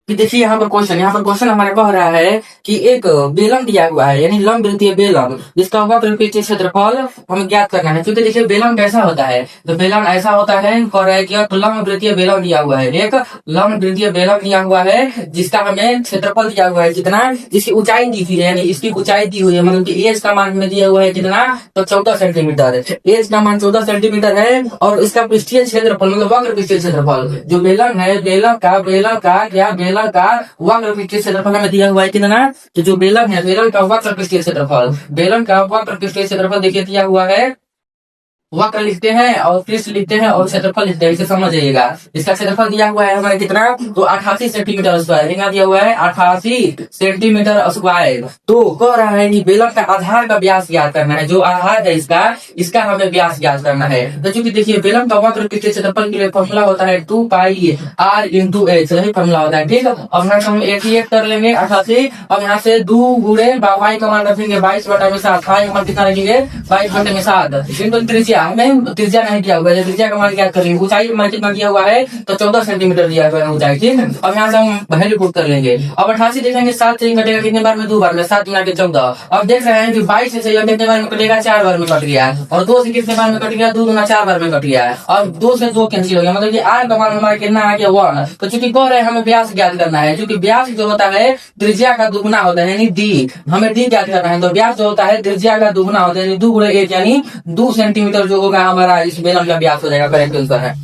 कि देखिए यहाँ पर क्वेश्चन हमारा कह रहा है कि एक बेलन दिया हुआ है, यानी लंब वृत्तीय बेलन, जिसका वक्र पीछे क्षेत्रफल हमें ज्ञात करना है। क्योंकि देखिए बेलन कैसा होता है, तो बेलन ऐसा होता है, कह रहा है कि एक लंब वृत्तीय बेलन दिया हुआ है, एक लंब वृत्तीय बेलन दिया हुआ है, जिसका हमें क्षेत्रफल दिया हुआ है कितना, जिसकी ऊंचाई दी हुई है, यानी इसकी ऊंचाई दी हुई है, मतलब कि एज का मान हमें दिया हुआ है कितना, तो 14 सेंटीमीटर। एज का मान 14 सेंटीमीटर है, और इसका पृष्ठीय क्षेत्रफल मतलब वक्र पृष्ठीय क्षेत्रफल जो बेलन है, बेलन का वक्र पृष्ठीय क्षेत्रफल हमें दिया हुआ है कितना, तो जो बेलन है, बेलन का वक्र पृष्ठीय क्षेत्रफल, बेलन का वक्र पृष्ठीय क्षेत्रफल देखिए दिया हुआ है, वक्र लिखते हैं और पृष्ठ लिखते हैं और क्षेत्रफल लिखते हैं, इसे समझ जाइएगा। इसका क्षेत्रफल दिया हुआ है हमारे कितना, तो 88 सेंटीमीटर स्क्वायर, यहाँ दिया हुआ है 88 सेंटीमीटर स्क्वायर। तो कह रहा है कि बेलन का आधार का व्यास ज्ञात करना है, जो आधार है इसका हमें व्यास ज्ञात करना है। तो चूंकि देखिए बेलन का वक्र पृष्ठीय क्षेत्रफल के लिए फॉर्मूला होता है 2 पाई r इंटू एच, यही फॉर्मूला होता है, ठीक है। अब यहाँ से हम एक कर लेंगे 88, अब यहाँ से 2 गुणे y का मान रखेंगे 22/7, y का मान कितना रखेंगे 22/7 इंटू त्रिज्या, हमें त्रिज्या नहीं दिया हुआ है, त्रिज्या का मान क्या करेंगे, ऊंचाई का मान कितना दिया हुआ है, तो 14 सेंटीमीटर दिया हुआ है ऊंचाई, ठीक है। अब यहाँ से हम वैल्यू पुट कर लेंगे। अब 88 देखेंगे 7 से कटेगा कितने बार में, 2 बार में, 7 गुना के 14। अब देख रहे हैं कि 22 से कितने बार में कटेगा, 4 बार में कट गया, और 2 से कितने बार में कट गया, 2 गुना 4 बार में कट गया, और 2 से 2 कैंसिल हो गया, मतलब कि r का मान हमारा कितना आ गया 1। तो चूंकि कह रहे हैं हमें व्यास ज्ञात करना है, क्योंकि व्यास जो होता है त्रिज्या का दुगुना होता है, यानी d, हमें d ज्ञात करना है। तो व्यास जो होता है त्रिज्या का दुगुना होता है, यानी 2 गुणे 1, यानी 2 सेंटीमीटर जो होगा हमारा इस बेलन का व्यास हो जाएगा, करेक्ट आंसर है।